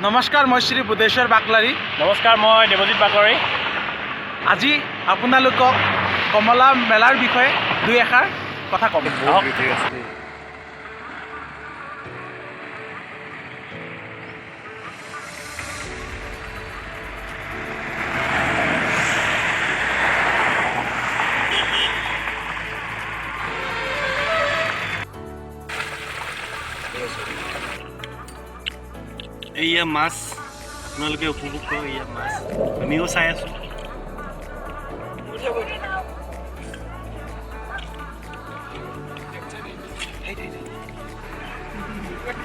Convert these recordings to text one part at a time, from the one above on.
নমস্কাৰ, মই শ্ৰী বুধেশ্বৰ বাকলাৰী। নমস্কাৰ, মই দেৱজিৎ বাকলাৰী। আজি আপোনালোকক কমলা মেলাৰ বিষয়ে দুই এষাৰ কথা ক'ম। এয়া মাছ, আপোনালোকে উপভোগ কৰক। এয়া মাছ আমিও চাই আছোঁ।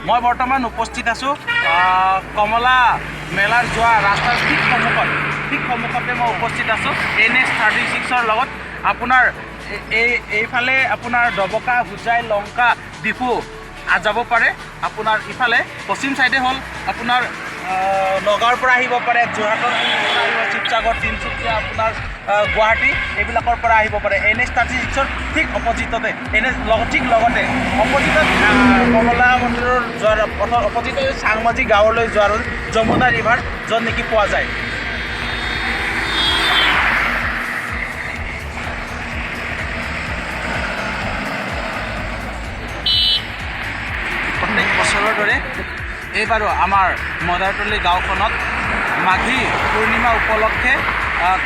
মই বৰ্তমান উপস্থিত আছোঁ কমলা মেলাৰ যোৱা ৰাস্তাৰ ঠিক সন্মুখতে মই উপস্থিত আছোঁ NH 36-ৰ লগত। আপোনাৰ এইফালে আপোনাৰ ডবকা, হোজাই, লংকা, ডিফু যাব পাৰে। আপোনাৰ ইফালে পশ্চিম চাইডে হ'ল আপোনাৰ নগাঁৱৰ পৰা আহিব পাৰে, যোৰহাটৰ আহিব, শিৱসাগৰ, তিনিচুকীয়া, আপোনাৰ গুৱাহাটী এইবিলাকৰ পৰা আহিব পাৰে। NH 36-ৰ ঠিক অপজিটতে ঠিক লগতে অপজিটত কমলা মন্দিৰৰ যোৱাৰ পথৰ অপজিটে চাংমাজি গাঁৱলৈ যোৱাৰ যমুনা ৰিভাৰ য'ত নেকি পোৱা যায়। প্ৰত্যেক বছৰৰ দৰে এইবাৰো আমাৰ মদাৰতলী গাঁওখনত মাঘী পূৰ্ণিমা উপলক্ষে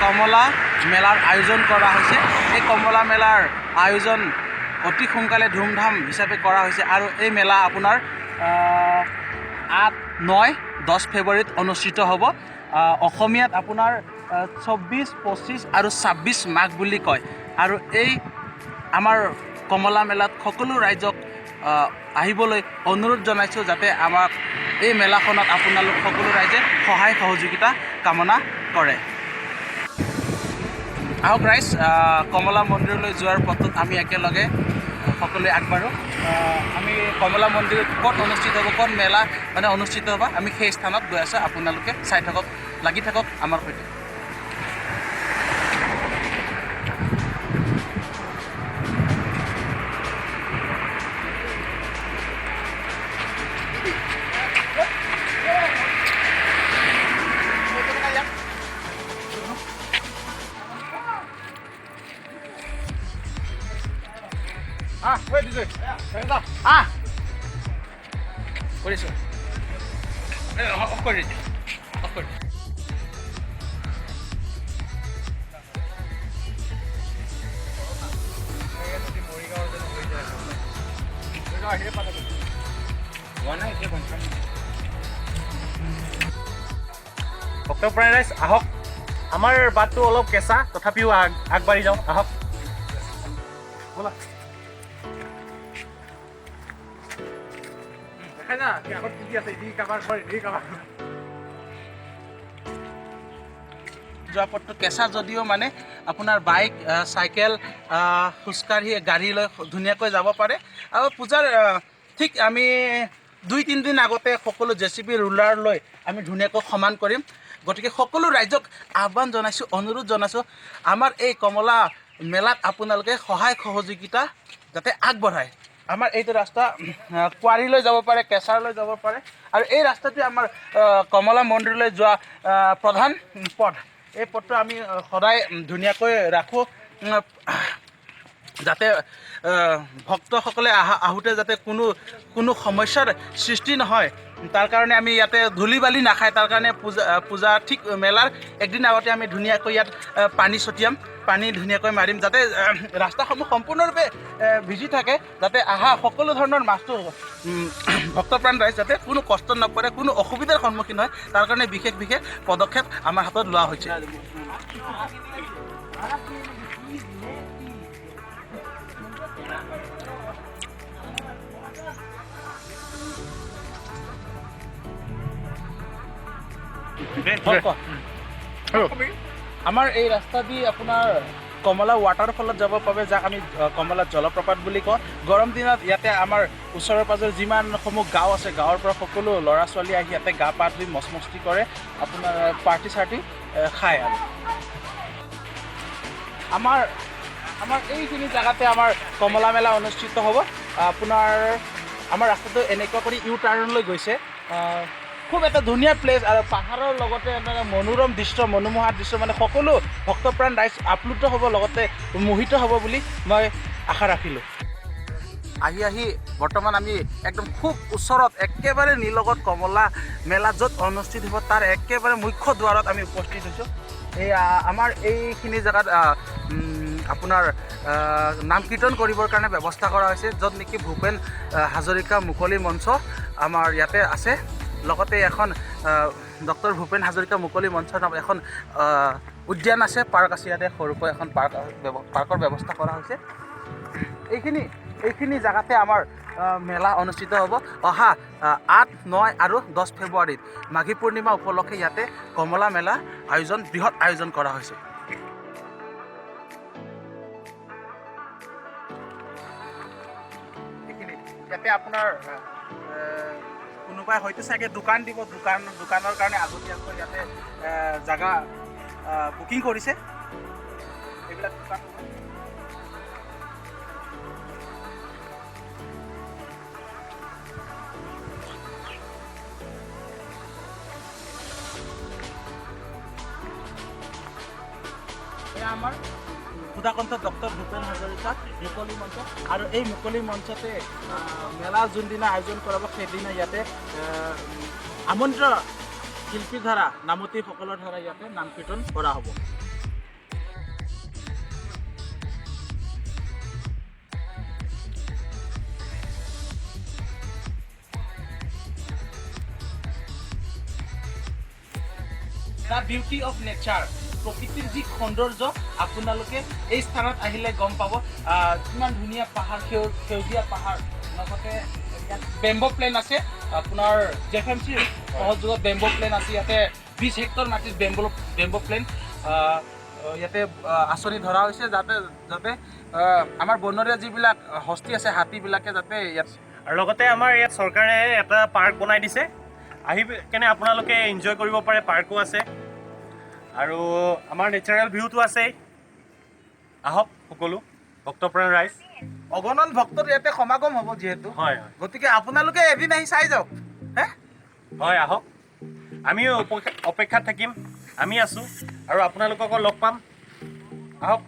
কমলা মেলাৰ আয়োজন কৰা হৈছে। এই কমলা মেলাৰ আয়োজন অতি সোনকালে ধুমধাম হিচাপে কৰা হৈছে আৰু এই মেলা আপোনাৰ 8, 9, 10 ফেব্ৰুৱাৰীত অনুষ্ঠিত হ'ব। অসমীয়াত আপোনাৰ 24, 25 আৰু 26 মাঘ বুলি কয়। আৰু এই আমাৰ কমলা মেলাত সকলো ৰাইজক আহিবলৈ অনুৰোধ জনাইছোঁ, যাতে আমাক এই মেলাখনত আপোনালোক সকলো ৰাইজে সহায় সহযোগিতা কামনা কৰে। আহক ৰাইজ, কমলা মন্দিৰলৈ যোৱাৰ পথত আমি একেলগে সকলোৱে আগবাঢ়োঁ। আমি কমলা মন্দিৰত ক'ত অনুষ্ঠিত হ'ব, ক'ত মেলা অনুষ্ঠিত হ'ব, আমি সেই স্থানত গৈ আছোঁ। আপোনালোকে চাই থাকক, লাগি থাকক আমাৰ সৈতে। কৰিছোঁ অফ কৰি দিওঁ, অফ কৰি দিওঁ। ভক্তপ্ৰাণ ৰাইজ, আহক। আমাৰ বাটটো অলপ কেঁচা, তথাপিও আগবাঢ়ি যাওঁ, আহক। ব'লা। যোৱা পথটো কেঁচা যদিও মানে আপোনাৰ বাইক, চাইকেল, খোজকাঢ়ি, গাড়ী লৈ ধুনীয়াকৈ যাব পাৰে। আৰু পূজাৰ ঠিক আমি 2-3 দিন আগতে সকলো JCB ৰুলাৰ লৈ আমি ধুনীয়াকৈ সমান কৰিম। গতিকে সকলো ৰাইজক আহ্বান জনাইছোঁ, অনুৰোধ জনাইছোঁ, আমাৰ এই কমলা মেলাত আপোনালোকে সহায় সহযোগিতা যাতে আগবঢ়ায়। আমাৰ এইটো ৰাস্তা কোৱাৰীলৈ যাব পাৰে, কেঁচাৰলৈ যাব পাৰে। আৰু এই ৰাস্তাটোৱে আমাৰ কমলা মন্দিৰলৈ যোৱা প্ৰধান পথ। এই পথটো আমি সদায় ধুনীয়াকৈ ৰাখোঁ, যাতে ভক্তসকলে আহোঁতে যাতে কোনো সমস্যাৰ সৃষ্টি নহয়। তাৰ কাৰণে আমি ইয়াতে ধূলি বালি নাখায়, তাৰ কাৰণে পূজা ঠিক মেলাৰ একদিন আগতে আমি ধুনীয়াকৈ ইয়াত পানী ছটিয়াম, পানী ধুনীয়াকৈ মাৰিম, যাতে ৰাস্তাসমূহ সম্পূৰ্ণৰূপে ভিজি থাকে, যাতে সকলো ধৰণৰ মাছটো ভক্তপ্ৰাণ ৰাইজ যাতে কোনো কষ্ট নপৰে, কোনো অসুবিধাৰ সন্মুখীন হয়, তাৰ কাৰণে বিশেষ পদক্ষেপ আমাৰ হাতত লোৱা হৈছে। আমাৰ এই ৰাস্তা দি আপোনাৰ কমলা ৱাটাৰফলত যাব পাৰে, যাক আমি কমলা জলপ্ৰপাত বুলি কওঁ। গৰম দিনত ইয়াতে আমাৰ ওচৰে পাজৰে যিমানসমূহ গাঁও আছে, গাঁৱৰ পৰা সকলো ল'ৰা ছোৱালী আহি ইয়াতে গা পা ধুই মস্তি কৰে, আপোনাৰ পাৰ্টি চাৰ্টি খায়। আৰু আমাৰ এইখিনি জেগাতে আমাৰ কমলা মেলা অনুষ্ঠিত হ'ব। আপোনাৰ আমাৰ ৰাস্তাটো এনেকুৱা কৰি ইউ টাৰ্ণলৈ গৈছে। খুব এটা ধুনীয়া প্লেচ আৰু পাহাৰৰ লগতে এটা মনোৰম দৃশ্য মনোমোহা দৃশ্য মানে সকলো ভক্তপ্ৰাণ ৰাইজ আপ্লুত হ'ব লগতে মোহিত হ'ব বুলি মই আশা ৰাখিলোঁ আহি বৰ্তমান আমি একদম খুব ওচৰত একেবাৰে নিলগত কমলা মেলা য'ত অনুষ্ঠিত হ'ব তাৰ একেবাৰে মুখ্য দুৱাৰত আমি উপস্থিত হৈছোঁ এই আমাৰ এইখিনি জেগাত আপোনাৰ নাম কীৰ্তন কৰিবৰ কাৰণে ব্যৱস্থা কৰা হৈছে য'ত নেকি ভূপেন হাজৰিকা মুকলি মঞ্চ আমাৰ ইয়াতে আছে লগতে এখন ডক্টৰ ভূপেন হাজৰিকা মুকলি মঞ্চৰ নাম এখন উদ্যান আছে পাৰ্ক আছে ইয়াতে সৰুকৈ এখন পাৰ্কৰ ব্যৱস্থা কৰা হৈছে এইখিনি জেগাতে আমাৰ মেলা অনুষ্ঠিত হ'ব অহা 8, 9 আৰু 10 ফেব্ৰুৱাৰীত মাঘী পূৰ্ণিমা উপলক্ষে ইয়াতে কমলা মেলা বৃহৎ আয়োজন কৰা হৈছে ইয়াতে আপোনাৰ কোনোবাই হয়তো চাগে দোকান দিব দোকানৰ কাৰণে আগতীয়াকৈ ইয়াতে জাগা বুকিং কৰিছে এইবিলাক দোকান আমাৰ সুধাকণ্ঠ ডক্টৰ ভূপেন হাজৰিকা মুকলি মঞ্চ আৰু এই মুকলি মঞ্চতে মেলা যোনদিনা আয়োজন কৰাব সেইদিনা ইয়াতে আমন্ত্ৰণ শিল্পীৰ দ্বাৰা নামতিসকলৰ দ্বাৰা ইয়াতে নাম কীৰ্তন কৰা হ'ব দ্য বিউটি অফ নেচাৰ প্ৰকৃতিৰ যি সৌন্দৰ্য আপোনালোকে এই স্থানত আহিলে গম পাব কিমান ধুনীয়া পাহাৰ সেউজীয়া পাহাৰ লগতে ইয়াত বেম্বো প্লেন আছে আপোনাৰ জেফএমচিৰ সহযোগত বেম্বো প্লেন আছে ইয়াতে 20 হেক্টৰ মাটিত বেম্বো প্লেন ইয়াতে আঁচনি ধৰা হৈছে যাতে আমাৰ বনৰীয়া যিবিলাক হস্তি আছে হাতীবিলাকে যাতে ইয়াত আৰু লগতে আমাৰ ইয়াত চৰকাৰে এটা পাৰ্ক বনাই দিছে আহি কেনে আপোনালোকে এনজয় কৰিব পাৰে পাৰ্কো আছে আৰু আমাৰ নেচাৰেল ভিউটো আছে আহক সকলো ভক্তপ্ৰাণ ৰাইজ অগণন ভক্তৰ ইয়াতে সমাগম হ'ব যিহেতু হয় গতিকে আপোনালোকে এদিন আহি চাই যাওক হয় আহক আমিও অপেক্ষাত থাকিম আমি আছোঁ আৰু আপোনালোকক লগ পাম আহক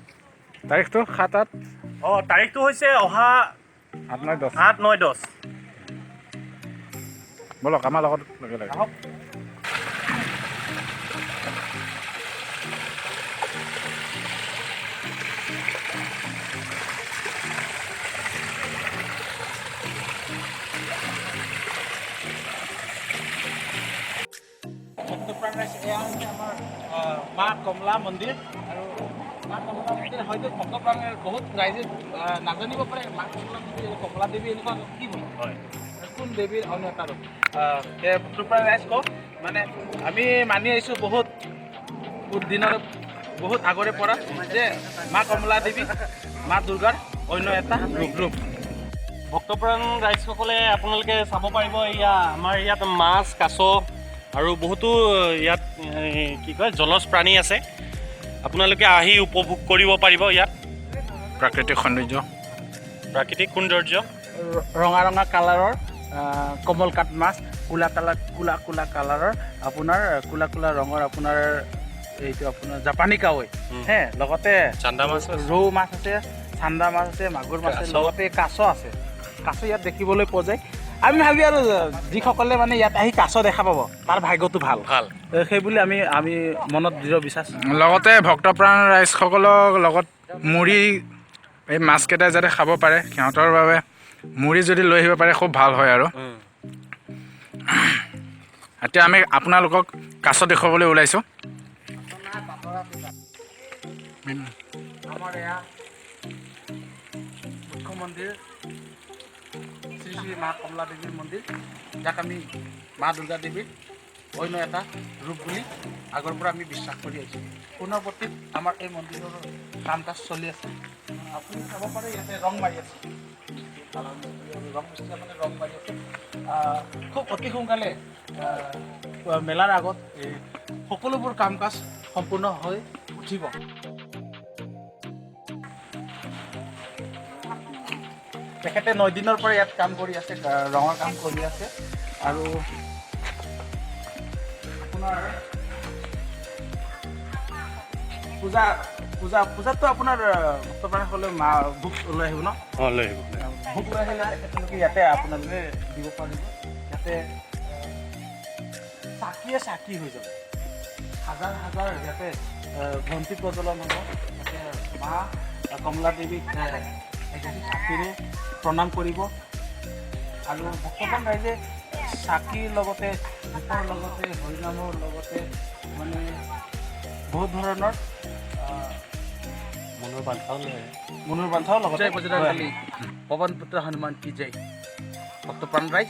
তাৰিখটো 7-8 তাৰিখটো হৈছে অহা 8-9-10 8-9-10 বলক আমাৰ লগত লগে লগে আহক এয়া হৈছে আমাৰ মা কমলা মন্দিৰ আৰু মা কমলা মন্দিৰ হয়তো ভক্তপ্ৰাণে বহুত ৰাইজে নাজানিব পাৰে মা কমলা মন্দিৰ কমলা দেৱী এনেকুৱা কি হয় কোন দেৱীৰ অন্য এটা ৰূপ ভক্তপ্ৰাণ ৰাইজ কওক মানে আমি মানি আহিছোঁ বহুত দিনৰ বহুত আগৰে পৰা যে মা কমলা দেৱী মা দুৰ্গাৰ অন্য এটা ৰূপ ভক্তপ্ৰাণ ৰাইজসকলে আপোনালোকে চাব পাৰিব আমাৰ ইয়াত মাছ কাছ আৰু বহুতো ইয়াত কি কয় জলজ প্ৰাণী আছে আপোনালোকে আহি উপভোগ কৰিব পাৰিব ইয়াত প্ৰাকৃতিক সৌন্দৰ্য ৰঙা কালাৰৰ কমল কাঠ মাছ কোলা কালাৰৰ আপোনাৰ কোলা ৰঙৰ আপোনাৰ এইটো আপোনাৰ জাপানী কাৱৈ লগতে চান্দা মাছ ৰৌ মাছ আছে চান্দা মাছ আছে মাগুৰ মাছ আছে লগতে কাছ আছে কাছ ইয়াত দেখিবলৈ পোৱা যায় আমি ভাবি আৰু যিসকলে মানে ইয়াত আহি কাছ দেখা পাব তাৰ ভাগ্যটো ভাল সেইবুলি আমি মনত দৃঢ় বিশ্বাস লগতে ভক্তপ্ৰাণ ৰাইজসকলৰ লগত মুড়ি এই মাছকেইটা যাতে খাব পাৰে সিহঁতৰ বাবে মুড়ি যদি লৈ আহিব পাৰে খুব ভাল হয় আৰু এতিয়া আমি আপোনালোকক কাছ দেখুৱাবলৈ ওলাইছোঁ আমাৰ এয়া মুখ্য মন্দিৰ শ্ৰী মা কমলা দেৱীৰ মন্দিৰ যাক আমি মা দুৰ্গা দেৱীৰ অন্য এটা ৰূপ বুলি আগৰ পৰা আমি বিশ্বাস কৰি আহিছোঁ পুনৰৱৰ্তীত আমাৰ এই মন্দিৰৰ কাম কাজ চলি আছে আপুনি চাব পাৰে ইয়াতে ৰং মাৰি আছে ৰং মাৰি আছে খুব অতি সোনকালে মেলাৰ আগত এই সকলোবোৰ কাম কাজ সম্পূৰ্ণ হৈ উঠিব তেখেতে 9 দিনৰ পৰা ইয়াত কাম কৰি আছে ৰঙৰ কাম কৰি আছে আৰু আপোনাৰ পূজাততো আপোনাৰ ভক্তপ্ৰাণসকলে ভোগ লৈ আহিব ন? অঁ লৈ আহিব। ভোগ লৈ আহিলে তেখেতলোকে ইয়াতে আপোনালোকে দিব পাৰিব। ইয়াতে চাকি হৈ যাব। হাজাৰ হাজাৰ ইয়াতে ঘণ্টি প্ৰজ্বলন হ'ব। ইয়াতে মা কমলা দেৱীক চাকিৰে প্ৰণাম কৰিব। আৰু ভক্তপ্ৰাণ ৰাইজে চাকিৰ লগতে ধূপৰ লগতে হৰিনামৰ লগতে মানে বহুত ধৰণৰ মনৰ বান্ধাও লগত জয় বজৰংবলী পৱন পুত্ৰ হনুমান কি জয়। ভক্তপ্ৰাণ ৰাইজ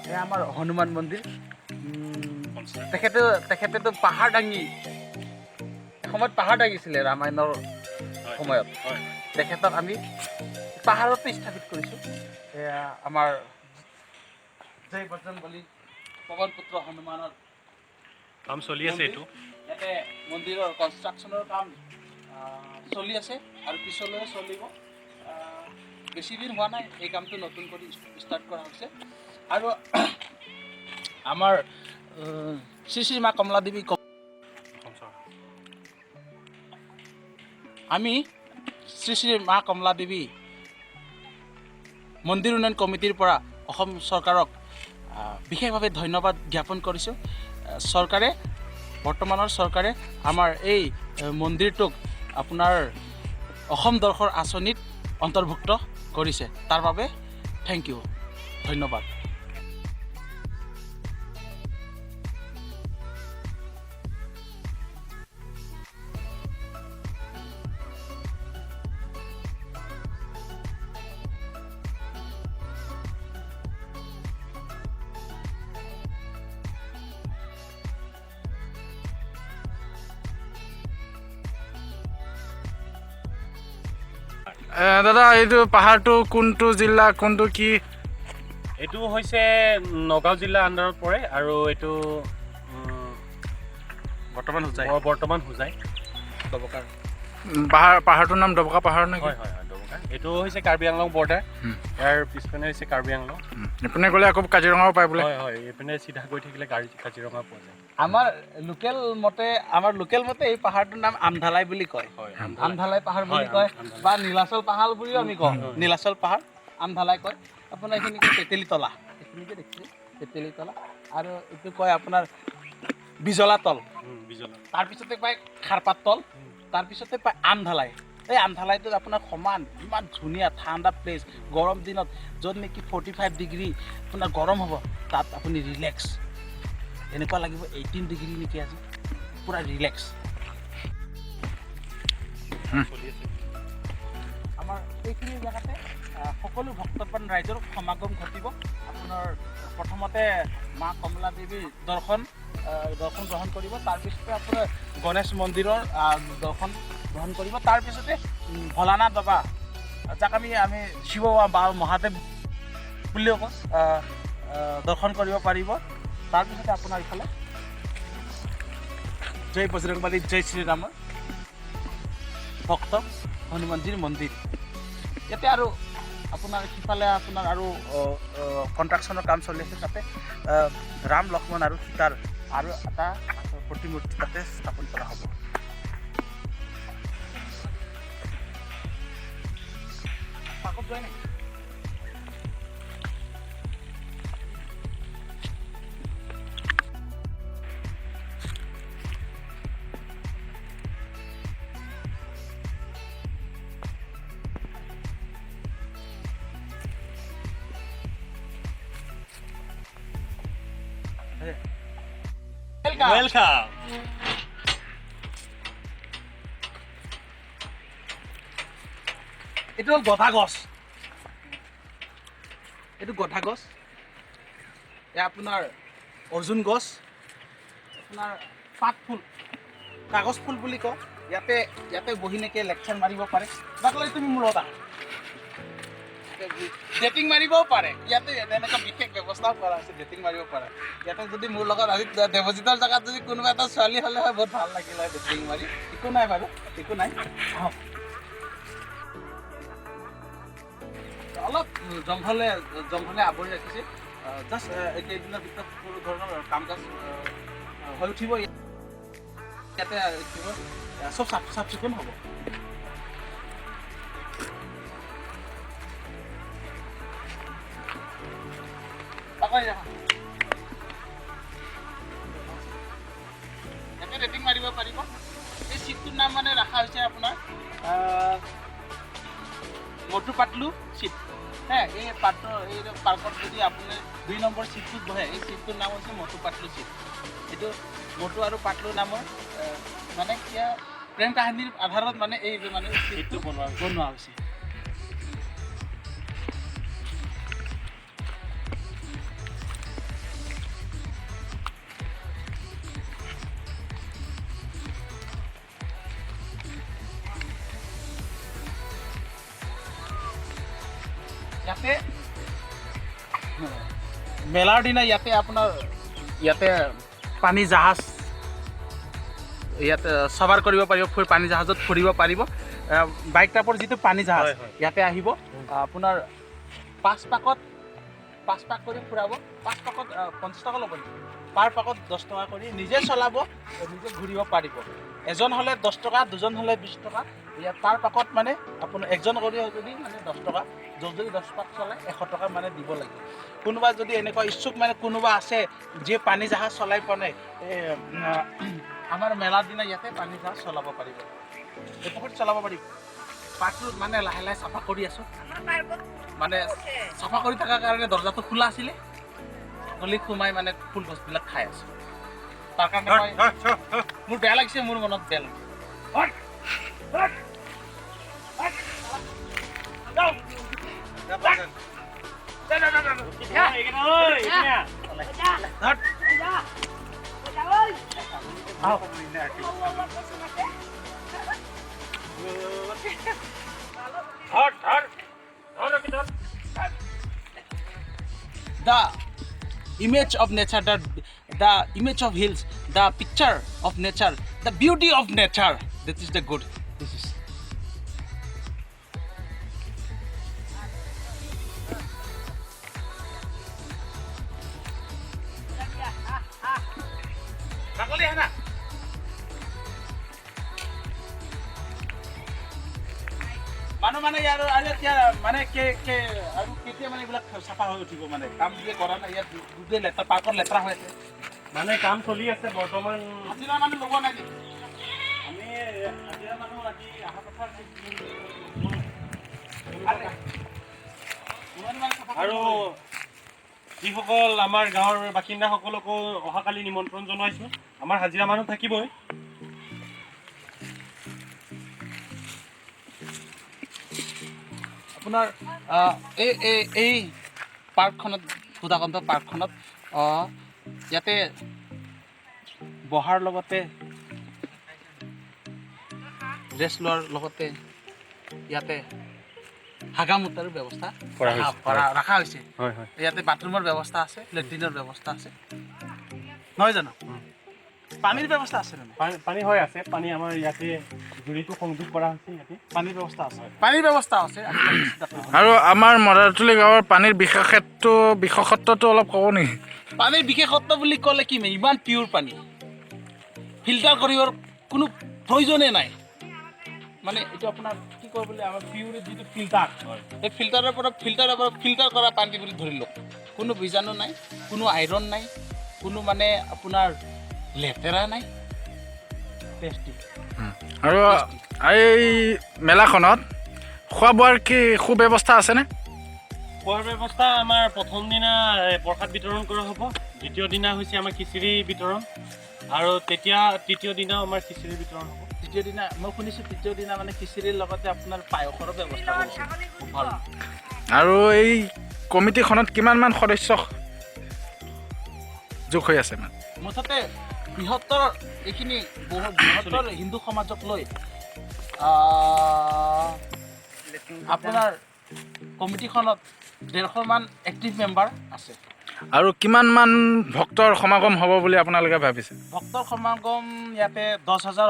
এয়া আমাৰ হনুমান মন্দিৰ। তেখেতেতো পাহাৰ দাঙি এসময়ত পাহাৰ দাঙিছিলে ৰামায়ণৰ সময়ত। তেখেতক আমি পাহাৰতে স্থাপিত কৰিছোঁ। এয়া আমাৰ জয় বজৰংবলী পৱন পুত্ৰ হনুমানৰ কাম চলি আছে। এইটো ইয়াতে মন্দিৰৰ কনষ্ট্ৰাকশ্যনৰ কাম চলি আছে আৰু পিছলৈ চলিব। বেছি দিন হোৱা নাই, এই কামটো নতুন কৰি ষ্টাৰ্ট কৰা হৈছে। আৰু আমাৰ শ্ৰী শ্ৰী মা কমলা দেৱী আমি শ্ৰী শ্ৰী মা কমলা দেৱী মন্দিৰ উন্নয়ন কমিটিৰ পৰা অসম চৰকাৰক বিশেষভাৱে ধন্যবাদ জ্ঞাপন কৰিছোঁ। বৰ্তমানৰ চৰকাৰে আমাৰ এই মন্দিৰটোক আপোনাৰ অসম দৰ্শন আঁচনিত অন্তৰ্ভুক্ত কৰিছে। তাৰ বাবে থেংক ইউ, ধন্যবাদ। দাদা এইটো পাহাৰটো কোনটো জিলা, কোনটো কি? এইটো হৈছে নগাঁও জিলা আণ্ডাৰত পৰে আৰু এইটো বৰ্তমান হোজাই দবকাৰ পাহাৰটোৰ নাম দবকা পাহাৰ নেকি? হয় দবকা। এইটো হৈছে কাৰ্বি আংলং বৰ্ডাৰ। ইয়াৰ পিছপিনে হৈছে কাৰ্বি আংলং। এইপিনে গ'লে আকৌ কাজিৰঙাও পায় বোলে? হয় এইপিনে চিধা গৈ থাকিলে কাজিৰঙা পোৱা যায়। আমাৰ লোকেল মতে এই পাহাৰটোৰ নাম আমধালাই বুলি কয়। আমধালাই পাহাৰ বুলি কয় বা নীলাচল পাহাৰ বুলিও আমি কওঁ। নীলাচল পাহাৰ আমধালাই কয়। আপোনাৰ এইখিনিকে তেতেলীতলা, এইখিনিকে দেখিছে তেতেলীতলা। আৰু এইটো কয় আপোনাৰ বিজলাতল। তাৰপিছতে পায় খাৰপাতল, তাৰপিছতে পায় আমধালাই। এই আমধালাইটোত আপোনাৰ সমান ইমান ধুনীয়া ঠাণ্ডা প্লেচ। গৰম দিনত য'ত নেকি 45 ডিগ্ৰী আপোনাৰ গৰম হ'ব, তাত আপুনি ৰিলেক্স এনেকুৱা লাগিব 18 ডিগ্ৰী নেকি আজি, পূৰা ৰিলেক্স। আমাৰ এইখিনি জেগাতে সকলো ভক্তপ্ৰাণ ৰাইজৰ সমাগম ঘটিব। আপোনাৰ প্ৰথমতে মা কমলা দেৱীৰ দৰ্শন গ্ৰহণ কৰিব। তাৰপিছতে আপোনাৰ গণেশ মন্দিৰৰ দৰ্শন গ্ৰহণ কৰিব। তাৰপিছতে ভোলানাথ বাবা, যাক আমি শিৱ বা মহাদেৱ বুলিও কওঁ, দৰ্শন কৰিব পাৰিব। তাৰপিছতে আপোনাৰ ইফালে জয় বজৰংবলী জয় শ্ৰীৰামৰ ভক্ত হনুমানজীৰ মন্দিৰ। ইয়াতে আৰু আপোনাৰ সিফালে আপোনাৰ আৰু কনষ্ট্ৰাকশ্যনৰ কাম চলি আছে। তাতে ৰাম লক্ষ্মণ আৰু সীতাৰ আৰু এটা প্ৰতিমূৰ্তি তাতে স্থাপন কৰা হ'ব। পাকত যায় নেকি? Welcome. এইটো হ'ল গধা গছ। এইটো গধা গছ। এয়া আপোনাৰ অৰ্জুন গছ, আপোনাৰ পাত ফুল, কাগজ ফুল বুলি কওঁ। ইয়াতে বহি নেকি লেকচাৰ মাৰিব পাৰে। তাক লৈ তুমি মোৰ লগত আহা। ডেটিং মাৰিবও পাৰে। ইয়াতে এনেকুৱা বিশেষ ব্যৱস্থাও কৰা হৈছে, ডেটিং মাৰিব পাৰে। ইয়াতে যদি মোৰ লগত আজি দেৱজিতৰ জেগাত যদি কোনোবা এটা ছোৱালী হ'লে হয়, বহুত ভাল লাগিল হয় ডেটিং মাৰি। একো নাই বাৰু, একো নাই। অলপ জংঘলে আৱৰি ৰাখিছে। জাষ্ট এইকেইদিনৰ ভিতৰত সকলো ধৰণৰ কাম কাজ হৈ উঠিব ইয়াতে চব চাফ চিকুণ হ'ব। ইয়াতে ৰেটিং মাৰিব পাৰিব। এই চিটটোৰ নাম মানে ৰখা হৈছে আপোনাৰ মটু পাতলু চিট। এই পাৰ্কত যদি আপুনি 2 নম্বৰ চিটটোত বহে, এই চিটটোৰ নাম হৈছে মটু পাতলু চিট। এইটো মটু আৰু পাতলু নামৰ মানে কিয় প্ৰেম কাহিনীৰ আধাৰত মানে এই মানে চিটটো বনোৱা হৈছে। ইয়াতে মেলাৰ দিনা ইয়াতে আপোনাৰ পানী জাহাজ ইয়াতে সৱাৰ কৰিব পাৰিব, পানী জাহাজত ফুৰিব পাৰিব। বাইক টাইপৰ যিটো পানী জাহাজ ইয়াতে আহিব আপোনাৰ 5 পাক কৰি ফুৰাব। 5 পাকত 50 টকা ল'ব, পাৰ পাকত 10 টকা কৰি নিজে চলাব, নিজে ঘূৰিব পাৰিব। এজন হ'লে 10 টকা, দুজন হ'লে 20 টকা। ইয়াত পাৰ পাকত মানে আপোনাৰ একজন কৰি যদি মানে 10 টকা, যদি 10 পাক চলাই 100 টকা মানে দিব লাগিব। কোনোবা যদি এনেকুৱা ইচ্ছুক মানে কোনোবা আছে যিয়ে পানী জাহাজ চলাই পোৱা নাই, আমাৰ মেলাৰ দিনা ইয়াতে পানী জাহাজ চলাব পাৰিব, এই পুখুৰীত চলাব পাৰিব। পাৰ্কটো মানে লাহে লাহে চাফা কৰি আছোঁ, মানে চাফা কৰি থকাৰ কাৰণে দৰ্জাটো খোলা আছিলে, গলিত সোমাই মানে ফুল গছবিলাক খাই আছোঁ। তাৰ কাৰণে মোৰ বেয়া লাগিছে, মোৰ মনত বেয়া লাগিছে। The image of nature, the image of hills, the picture of nature, the beauty of nature. This is the good. This is. Rakoli hai na? মানুহ মানে ইয়াৰ আৰু এতিয়া মানে আৰু কেতিয়া মানে এইবিলাক চাফা হৈ উঠিব, মানে কাম দিয়ে কৰা নাই। ইয়াত গোটেই লেতেৰা, পাৰ্কত লেতেৰা হৈ আছে, মানে কাম চলি আছে বৰ্তমান। হাজিৰা মানুহ লগোৱা নাই নেকি? আমি হাজিৰা মানুহ আজি অহা কথা আছিল। আৰু যিসকল আমাৰ গাঁৱৰ বাসিন্দাসকলকো অহাকালি নিমন্ত্ৰণ জনাইছোঁ। আমাৰ হাজিৰা মানুহ থাকিবই। আপোনাৰ এই পাৰ্কখনত, সুধাকন্ত পাৰ্কখনত ইয়াতে বহাৰ লগতে ৰেষ্ট লোৱাৰ লগতে ইয়াতে হাগামুতাৰো ব্যৱস্থা ৰখা হৈছে। ইয়াতে বাথৰুমৰ ব্যৱস্থা আছে, লেট্ৰিনৰ ব্যৱস্থা আছে, নহয় জানো? পানীৰ ব্যৱস্থা আছে নে? পানী হৈ আছে। পানী আমাৰ ইয়াতে জুৰিটো সংযোগ কৰা হৈছে। ইয়াতে পানীৰ ব্যৱস্থা আছে। পানীৰ ব্যৱস্থা আছে। আৰু আমাৰ মদাৰতলী গাঁৱৰ পানীৰ বিশেষত্বটো অলপ ক'ব নেকি? পানীৰ বিশেষত্ব বুলি ক'লে কি, ইমান পিয়ৰ পানী, ফিল্টাৰ কৰিবৰ কোনো প্ৰয়োজনেই নাই। মানে এইটো আপোনাৰ কি কয় বুলি, আমাৰ পিয়ৰ যিটো ফিল্টাৰ, সেই ফিল্টাৰৰ পৰা ফিল্টাৰ কৰা পানী বুলি ধৰি লওক। কোনো বীজাণু নাই, কোনো আইৰণ নাই, কোনো মানে আপোনাৰ লেতেৰা নাই, টেষ্টি। আৰু এই মেলাখনত খোৱা বোৱাৰ কি সুব্যৱস্থা আছেনে? খোৱাৰ ব্যৱস্থা আমাৰ প্ৰথম দিনা প্ৰসাদ বিতৰণ কৰা হ'ব, দ্বিতীয় দিনা হৈছে আমাৰ খিচিৰি বিতৰণ, আৰু তৃতীয় দিনাও আমাৰ খিচিৰি বিতৰণ হ'ব। তৃতীয় দিনা মই শুনিছোঁ, তৃতীয় দিনা মানে খিচিৰিৰ লগতে আপোনাৰ পায়সৰো ব্যৱস্থা কৰিছে। ভাল। আৰু এই কমিটিখনত কিমানমান সদস্য যোগ হৈ আছে? মুঠতে বৃহত্তৰ এইখিনি বৃহত্তৰ হিন্দু সমাজক লৈ আপোনাৰ কমিটিখনত 150মান এক্টিভ মেম্বাৰ আছে। আৰু কিমানমান ভক্তৰ সমাগম হ'ব বুলি আপোনালোকে ভাবিছে? ভক্তৰ সমাগম ইয়াতে 10,000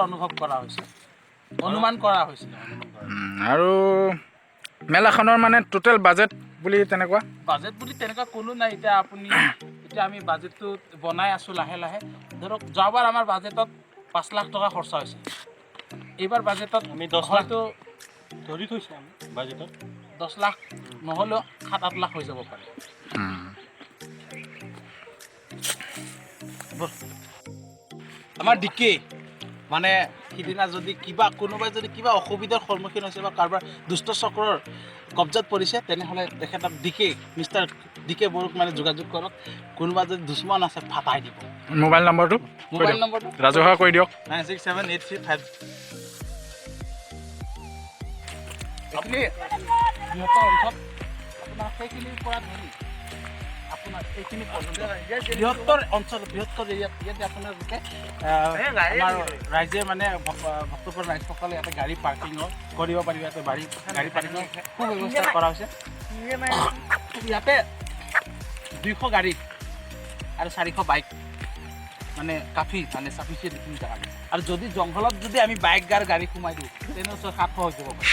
অনুমান কৰা হৈছিল। আৰু মেলাখনৰ মানে টোটেল বাজেট বুলি তেনেকুৱা বাজেট বুলি তেনেকুৱা কোনো নাই এতিয়া এতিয়া আমি বাজেটটো বনাই আছোঁ লাহে লাহে ধৰক যোৱাবাৰ আমাৰ বাজেটত 5 লাখ টকা খৰচা হৈছে এইবাৰ বাজেটত আমি 10 লাখ হয়তো ধৰি থৈছোঁ আমি বাজেটত 10 লাখ নহ'লেও 7-8 লাখ হৈ যাব পাৰে আমাৰ ডিকে মানে সিদিনা যদি কোনোবাই যদি কিবা অসুবিধাৰ সন্মুখীন হৈছে বা কাৰোবাৰ দুষ্ট চক্ৰৰ কব্জাত পৰিছে তেনেহ'লে তেখেতক মিষ্টাৰ ডিকে বড়োক মানে যোগাযোগ কৰক কোনোবা যদি দুশ্মন আছে ফাটাই দিব মোবাইল নম্বৰটো মোবাইল নম্বৰটো ৰাজহুৱা কৰি দিয়ক 967835 আপুনি সিহঁতৰ অঞ্চল আপোনাৰ সেইখিনিৰ পৰা ধৰি আপোনাৰ এইখিনি বৃহত্তৰ অঞ্চল বৃহত্তৰ ইয়াতে আপোনালোকে আমাৰ ৰাইজে মানে ভক্তপুৰ ৰাইজসকলে ইয়াতে গাড়ী পাৰ্কিঙৰ কৰিব পাৰিব ইয়াতে গাড়ী পাৰ্কিঙৰ সুব্যৱস্থা কৰা হৈছে ইয়াতে 200 গাড়ী আৰু 400 বাইক মানে কাফি মানে চাফিচিয়েণ্ট এইখিনি জেগা আৰু যদি জংঘলত যদি আমি বাইক গাড়ী সোমাই দিওঁ তেনেহ'লে 700 হৈ যাব পাৰে